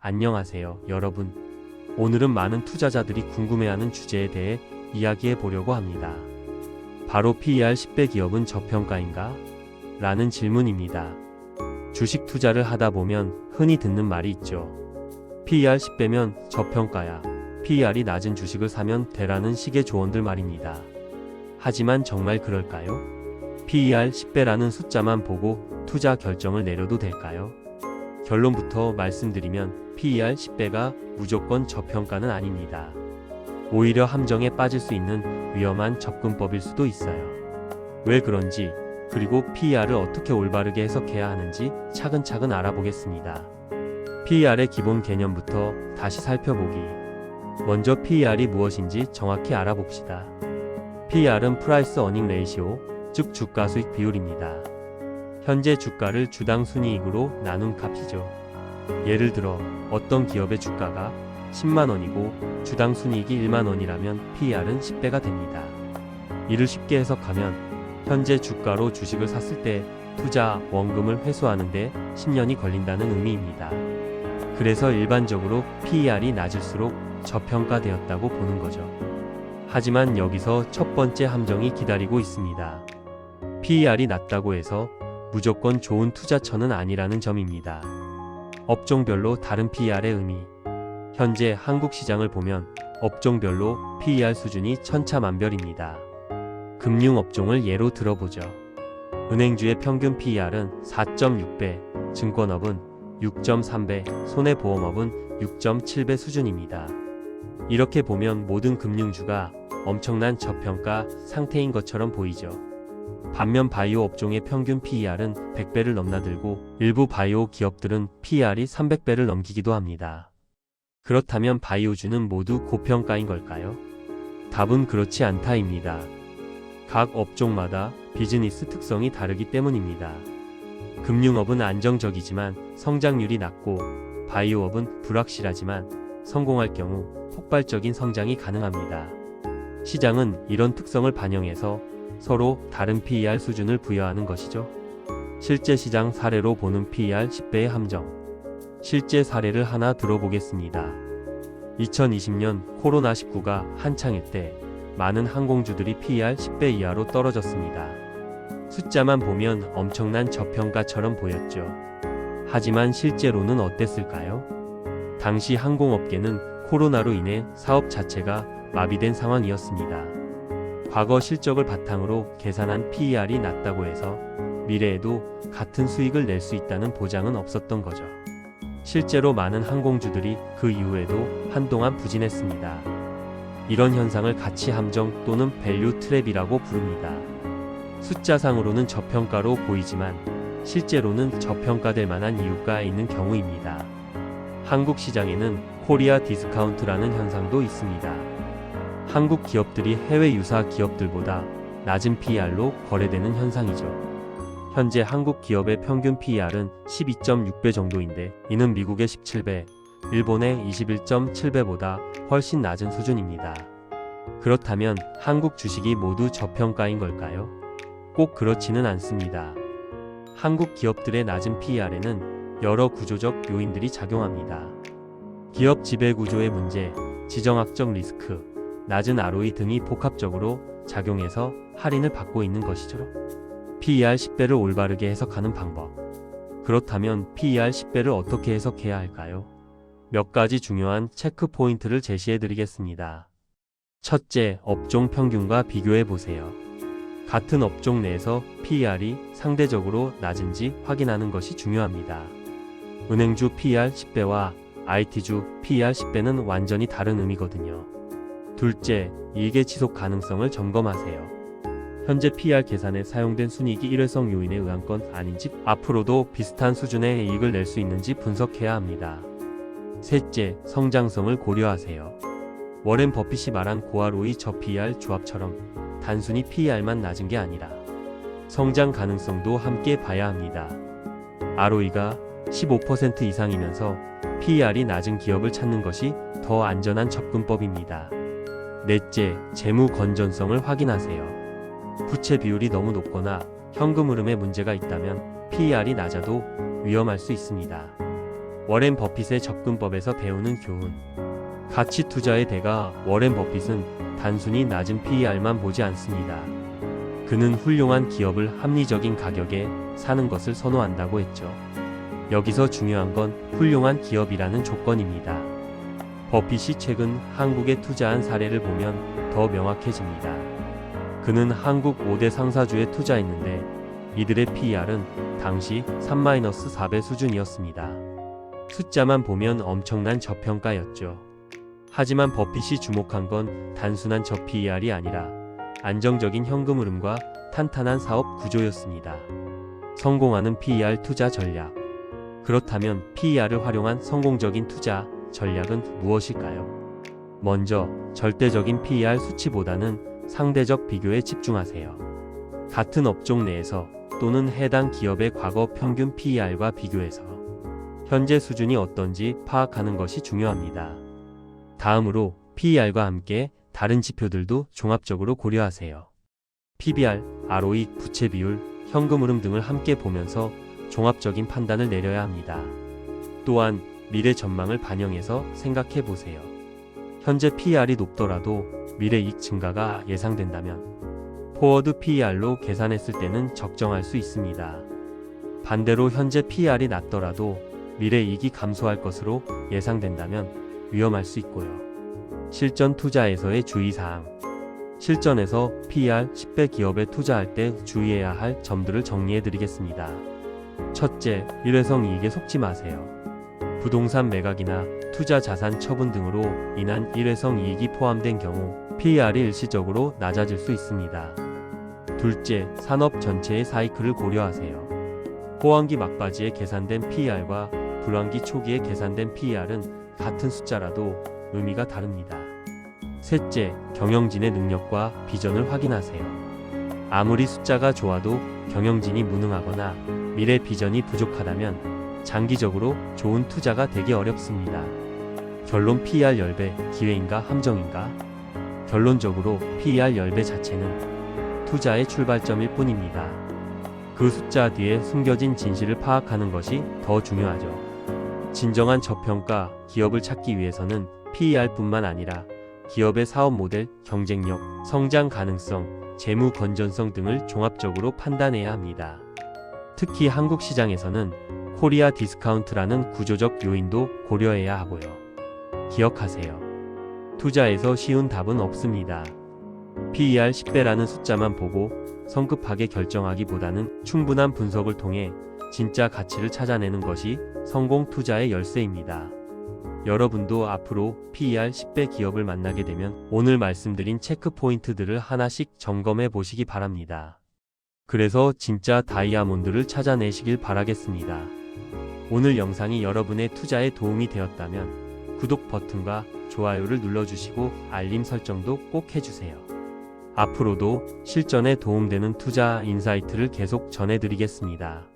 안녕하세요, 여러분. 오늘은 많은 투자자들이 궁금해하는 주제에 대해 이야기해 보려고 합니다. 바로 PER 10배 기업은 저평가인가? 라는 질문입니다. 주식 투자를 하다 보면 흔히 듣는 말이 있죠. PER 10배면 저평가야. PER이 낮은 주식을 사면 되라는 식의 조언들 말입니다. 하지만 정말 그럴까요? PER 10배라는 숫자만 보고 투자 결정을 내려도 될까요? 결론부터 말씀드리면 PER 10배가 무조건 저평가는 아닙니다. 오히려 함정에 빠질 수 있는 위험한 접근법일 수도 있어요. 왜 그런지, 그리고 PER을 어떻게 올바르게 해석해야 하는지 차근차근 알아보겠습니다. PER의 기본 개념부터 다시 살펴보기. 먼저 PER이 무엇인지 정확히 알아봅시다. PER은 프라이스 어닝 레이시오, 즉 주가 수익 비율입니다. 현재 주가를 주당 순이익으로 나눈 값이죠. 예를 들어 어떤 기업의 주가가 10만원이고 주당 순이익이 1만원이라면 PER은 10배가 됩니다. 이를 쉽게 해석하면 현재 주가로 주식을 샀을 때 투자 원금을 회수하는데 10년이 걸린다는 의미입니다. 그래서 일반적으로 PER이 낮을수록 저평가되었다고 보는 거죠. 하지만 여기서 첫 번째 함정이 기다리고 있습니다. PER이 낮다고 해서 무조건 좋은 투자처는 아니라는 점입니다. 업종별로 다른 PER의 의미. 현재 한국 시장을 보면 업종별로 PER 수준이 천차만별입니다. 금융업종을 예로 들어보죠. 은행주의 평균 PER은 4.6배, 증권업은 6.3배, 손해보험업은 6.7배 수준입니다. 이렇게 보면 모든 금융주가 엄청난 저평가 상태인 것처럼 보이죠. 반면 바이오 업종의 평균 PER은 100배를 넘나들고 일부 바이오 기업들은 PER이 300배를 넘기기도 합니다. 그렇다면 바이오주는 모두 고평가인 걸까요? 답은 그렇지 않다입니다. 각 업종마다 비즈니스 특성이 다르기 때문입니다. 금융업은 안정적이지만 성장률이 낮고 바이오업은 불확실하지만 성공할 경우 폭발적인 성장이 가능합니다. 시장은 이런 특성을 반영해서 서로 다른 PER 수준을 부여하는 것이죠. 실제 시장 사례로 보는 PER 10배의 함정. 실제 사례를 하나 들어보겠습니다. 2020년 코로나19가 한창일 때 많은 항공주들이 PER 10배 이하로 떨어졌습니다. 숫자만 보면 엄청난 저평가처럼 보였죠. 하지만 실제로는 어땠을까요? 당시 항공업계는 코로나로 인해 사업 자체가 마비된 상황이었습니다. 과거 실적을 바탕으로 계산한 PER이 낮다고 해서 미래에도 같은 수익을 낼 수 있다는 보장은 없었던 거죠. 실제로 많은 항공주들이 그 이후에도 한동안 부진했습니다. 이런 현상을 가치 함정 또는 밸류 트랩이라고 부릅니다. 숫자상으로는 저평가로 보이지만 실제로는 저평가될 만한 이유가 있는 경우입니다. 한국 시장에는 코리아 디스카운트라는 현상도 있습니다. 한국 기업들이 해외 유사 기업들보다 낮은 PER로 거래되는 현상이죠. 현재 한국 기업의 평균 PER은 12.6배 정도인데 이는 미국의 17배, 일본의 21.7배보다 훨씬 낮은 수준입니다. 그렇다면 한국 주식이 모두 저평가인 걸까요? 꼭 그렇지는 않습니다. 한국 기업들의 낮은 PER에는 여러 구조적 요인들이 작용합니다. 기업 지배구조의 문제, 지정학적 리스크, 낮은 ROE 등이 복합적으로 작용해서 할인을 받고 있는 것이죠. PER 10배를 올바르게 해석하는 방법. 그렇다면 PER 10배를 어떻게 해석해야 할까요? 몇 가지 중요한 체크 포인트를 제시해 드리겠습니다. 첫째, 업종 평균과 비교해 보세요. 같은 업종 내에서 PER이 상대적으로 낮은지 확인하는 것이 중요합니다. 은행주 PER 10배와 IT주 PER 10배는 완전히 다른 의미거든요. 둘째, 이익의 지속 가능성을 점검하세요. 현재 PER 계산에 사용된 순이익이 일회성 요인에 의한 건 아닌지, 앞으로도 비슷한 수준의 이익을 낼 수 있는지 분석해야 합니다. 셋째, 성장성을 고려하세요. 워렌 버핏이 말한 고ROE 저 PER 조합처럼 단순히 PER만 낮은 게 아니라 성장 가능성도 함께 봐야 합니다. ROE가 15% 이상이면서 PER이 낮은 기업을 찾는 것이 더 안전한 접근법입니다. 넷째, 재무 건전성을 확인하세요. 부채 비율이 너무 높거나 현금 흐름에 문제가 있다면 PER이 낮아도 위험할 수 있습니다. 워렌 버핏의 접근법에서 배우는 교훈. 가치 투자의 대가 워렌 버핏은 단순히 낮은 PER만 보지 않습니다. 그는 훌륭한 기업을 합리적인 가격에 사는 것을 선호한다고 했죠. 여기서 중요한 건 훌륭한 기업이라는 조건입니다. 버핏이 최근 한국에 투자한 사례를 보면 더 명확해집니다. 그는 한국 5대 상사주에 투자했는데 이들의 PER은 당시 3-4배 수준이었습니다. 숫자만 보면 엄청난 저평가였죠. 하지만 버핏이 주목한 건 단순한 저PER이 아니라 안정적인 현금 흐름과 탄탄한 사업 구조였습니다. 성공하는 PER 투자 전략. 그렇다면 PER을 활용한 성공적인 투자 전략은 무엇일까요? 먼저 절대적인 PER 수치보다는 상대적 비교에 집중하세요. 같은 업종 내에서 또는 해당 기업의 과거 평균 PER과 비교해서 현재 수준이 어떤지 파악하는 것이 중요합니다. 다음으로 PER과 함께 다른 지표들도 종합적으로 고려하세요. PBR, ROE, 부채 비율, 현금 흐름 등을 함께 보면서 종합적인 판단을 내려야 합니다. 또한 미래 전망을 반영해서 생각해 보세요. 현재 PER이 높더라도 미래 이익 증가가 예상된다면 포워드 PER로 계산했을 때는 적정할 수 있습니다. 반대로 현재 PER이 낮더라도 미래 이익이 감소할 것으로 예상된다면 위험할 수 있고요. 실전 투자에서의 주의사항. 실전에서 PER 10배 기업에 투자할 때 주의해야 할 점들을 정리해 드리겠습니다. 첫째, 일회성 이익에 속지 마세요. 부동산 매각이나 투자 자산 처분 등으로 인한 일회성 이익이 포함된 경우 PER이 일시적으로 낮아질 수 있습니다. 둘째, 산업 전체의 사이클을 고려하세요. 호황기 막바지에 계산된 PER과 불황기 초기에 계산된 PER은 같은 숫자라도 의미가 다릅니다. 셋째, 경영진의 능력과 비전을 확인하세요. 아무리 숫자가 좋아도 경영진이 무능하거나 미래 비전이 부족하다면 장기적으로 좋은 투자가 되기 어렵습니다. 결론 PER 10배, 기회인가 함정인가? 결론적으로 PER 10배 자체는 투자의 출발점일 뿐입니다. 그 숫자 뒤에 숨겨진 진실을 파악하는 것이 더 중요하죠. 진정한 저평가 기업을 찾기 위해서는 PER뿐만 아니라 기업의 사업 모델, 경쟁력, 성장 가능성, 재무 건전성 등을 종합적으로 판단해야 합니다. 특히 한국 시장에서는 코리아 디스카운트라는 구조적 요인도 고려해야 하고요. 기억하세요. 투자에서 쉬운 답은 없습니다. PER 10배라는 숫자만 보고 성급하게 결정하기보다는 충분한 분석을 통해 진짜 가치를 찾아내는 것이 성공 투자의 열쇠입니다. 여러분도 앞으로 PER 10배 기업을 만나게 되면 오늘 말씀드린 체크 포인트들을 하나씩 점검해 보시기 바랍니다. 그래서 진짜 다이아몬드를 찾아내시길 바라겠습니다. 오늘 영상이 여러분의 투자에 도움이 되었다면 구독 버튼과 좋아요를 눌러주시고 알림 설정도 꼭 해주세요. 앞으로도 실전에 도움되는 투자 인사이트를 계속 전해드리겠습니다.